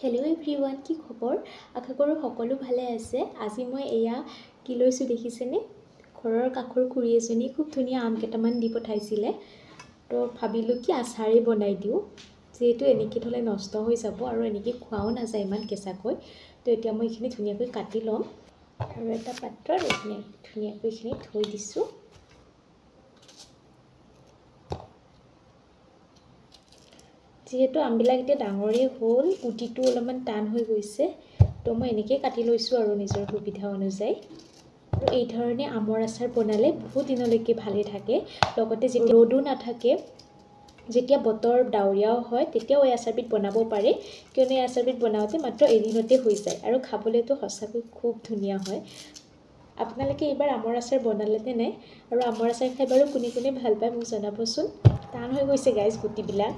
Hello' everyone, কি খবৰ? আশা কৰোঁ সকলো ভালে আছে। আজি মই এয়া কি লৈছোঁ দেখিছেনে? ঘৰৰ কাষৰ খুৰী এজনী খুব ধুনীয়া আম কেইটামান দি পঠাইছিলে। তো ভাবিলোঁ কি আচাৰেই বনাই দিওঁ, যিহেতু এনেকৈ থ'লে নষ্ট হৈ যাব আৰু এনেকৈ খোৱাও নাযায় ইমান কেঁচাকৈ। তো এতিয়া মই এইখিনি ধুনীয়াকৈ কাটি ল'ম আৰু এটা পাত্ৰত এইখিনি ধুনীয়াকৈ এইখিনি থৈ দিছোঁ। যিহেতু আমবিলাক এতিয়া ডাঙৰেই হ'ল, গুটিটো অলপমান টান হৈ গৈছে, তো মই এনেকৈ কাটি লৈছোঁ আৰু নিজৰ সুবিধা অনুযায়ী। আৰু এই ধৰণে আমৰ আচাৰ বনালে বহুত দিনলৈকে ভালে থাকে। লগতে যেতিয়া ৰ'দো নাথাকে, যেতিয়া বতৰ ডাৱৰীয়াও হয়, তেতিয়াও এই আচাৰবিধ বনাব পাৰে, কিয়নো এই আচাৰবিধ বনাওঁতে মাত্ৰ এদিনতে হৈ যায় আৰু খাবলৈতো সঁচাকৈ খুব ধুনীয়া হয়। আপোনালোকে এইবাৰ আমৰ আচাৰ বনালেনে নাই? আৰু আমৰ আচাৰ খাই বাৰু কোনে কোনে ভাল পায় মোক জনাবচোন। টান হৈ গৈছে গাইজ গুটিবিলাক।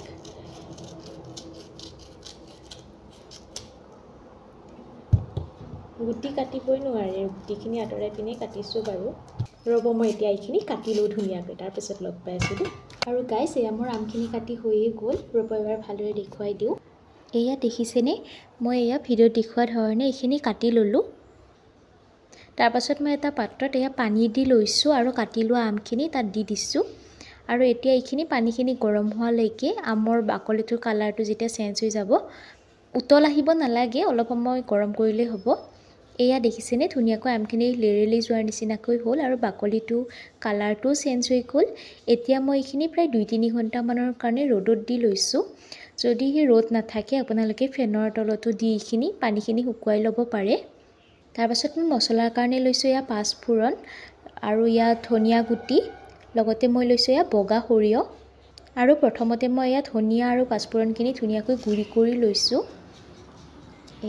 গুটি কাটিবই নোৱাৰে, গুটিখিনি আঁতৰাই পিনে কাটিছোঁ বাৰু। ৰ'ব মই এতিয়া এইখিনি কাটি লওঁ ধুনীয়াকৈ, তাৰপিছত লগ পাই আছোঁ দেই। আৰু গাইজ এয়া মোৰ আমখিনি কাটি হৈয়ে গ'ল। ৰ'ব এবাৰ ভালদৰে দেখুৱাই দিওঁ। এয়া দেখিছেনে? মই এয়া ভিডিঅ'ত দেখুওৱা ধৰণে এইখিনি কাটি ল'লোঁ। তাৰপাছত মই এটা পাত্ৰত এয়া পানী দি লৈছোঁ আৰু কাটি লোৱা আমখিনি তাত দি দিছোঁ। আৰু এতিয়া এইখিনি পানীখিনি গৰম হোৱালৈকে আমৰ বাকলিটোৰ কালাৰটো যেতিয়া চেঞ্জ হৈ যাব, উতল আহিব নালাগে, অলপ সময় গৰম কৰিলেই হ'ব। এয়া দেখিছেনে? ধুনীয়াকৈ আমখিনি লেৰেলি যোৱাৰ নিচিনাকৈ হ'ল আৰু বাকলিটো কালাৰটো চেঞ্জ হৈ গ'ল। এতিয়া মই এইখিনি প্ৰায় 2-3 ঘণ্টামানৰ কাৰণে ৰ'দত দি লৈছোঁ। যদি ৰ'দ নাথাকে, আপোনালোকে ফেনৰ তলতো দি এইখিনি পানীখিনি শুকুৱাই ল'ব পাৰে। তাৰপাছত মই মছলাৰ কাৰণে লৈছোঁ এয়া 5 ফোৰণ আৰু ইয়াত ধনিয়া গুটি, লগতে মই লৈছোঁ এয়া বগা সৰিয়হ। আৰু প্ৰথমতে মই এয়া ধনিয়া আৰু 5 ফোৰণখিনি ধুনীয়াকৈ গুড়ি কৰি লৈছোঁ।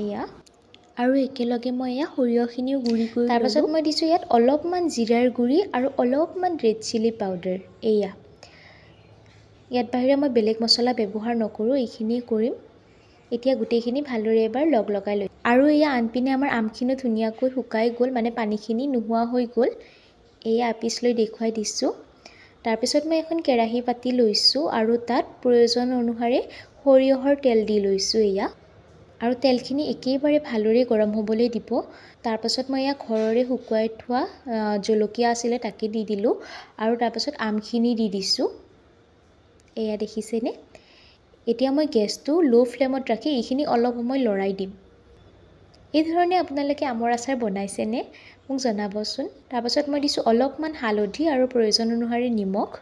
এয়া আৰু একেলগে মই এয়া সৰিয়হখিনিও গুড়ি কৰি তাৰপাছত মই দিছোঁ ইয়াত অলপমান জিৰাৰ গুড়ি আৰু অলপমান ৰেড চিলি পাউডাৰ। এয়া ইয়াত বাহিৰে মই বেলেগ মছলা ব্যৱহাৰ নকৰোঁ, এইখিনিয়ে কৰিম। এতিয়া গোটেইখিনি ভালদৰে এবাৰ লগাই লৈ আৰু এয়া আনপিনে আমাৰ আমখিনিও ধুনীয়াকৈ শুকাই গ'ল, মানে পানীখিনি নোহোৱা হৈ গ'ল। এয়া পিছ লৈ দেখুৱাই দিছোঁ। তাৰপিছত মই এখন কেৰাহী পাতি লৈছোঁ আৰু তাত প্ৰয়োজন অনুসাৰে সৰিয়হৰ তেল দি লৈছোঁ এয়া। আৰু তেলখিনি একেবাৰে ভালদৰে গৰম হ'বলৈ দিব। তাৰপাছত মই এয়া ঘৰৰে শুকুৱাই থোৱা জলকীয়া আছিলে তাকে দি দিলোঁ আৰু তাৰপাছত আমখিনি দি দিছোঁ। এয়া দেখিছেনে? এতিয়া মই গেছটো ল' ফ্লেমত ৰাখি এইখিনি অলপ সময় লৰাই দিম। এই ধৰণে আপোনালোকে আমৰ আচাৰ বনাইছেনে? মোক জনাবচোন। তাৰপাছত মই দিছোঁ অলপমান হালধি আৰু প্ৰয়োজন অনুসাৰে নিমখ।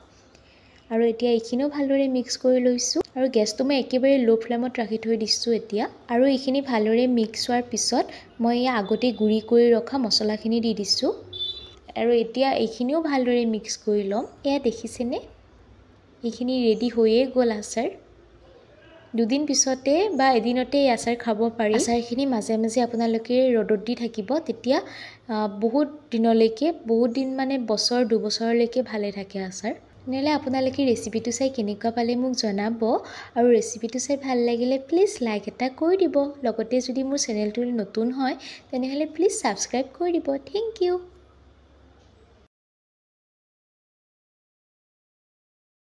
আৰু এতিয়া এইখিনিও ভালদৰে মিক্স কৰি লৈছোঁ আৰু গেছটো মই একেবাৰে ল' ফ্লেমত ৰাখি থৈ দিছোঁ এতিয়া। আৰু এইখিনি ভালদৰে মিক্স হোৱাৰ পিছত মই এয়া আগতে গুড়ি কৰি ৰখা মছলাখিনি দি দিছোঁ আৰু এতিয়া এইখিনিও ভালদৰে মিক্স কৰি ল'ম। এয়া দেখিছেনে? এইখিনি ৰেডি হৈয়ে গ'ল আচাৰ। 2 দিন পিছতে বা এদিনতে এই আচাৰ খাব পাৰি। আচাৰখিনি মাজে মাজে আপোনালোকে ৰ'দত দি থাকিব, তেতিয়া বহুত দিনলৈকে, বহুত দিন মানে বছৰ 2 বছৰলৈকে ভালে থাকে আচাৰ। নহ'লে আপোনালোকে ৰেচিপিটো চাই কেনেকুৱা পালে মোক জনাব আৰু ৰেচিপিটো চাই ভাল লাগিলে প্লিজ লাইক এটা কৰি দিব। লগতে যদি মোৰ চেনেলটো নতুন হয় তেনেহ'লে প্লিজ ছাবস্ক্ৰাইব কৰি দিব। Thank U.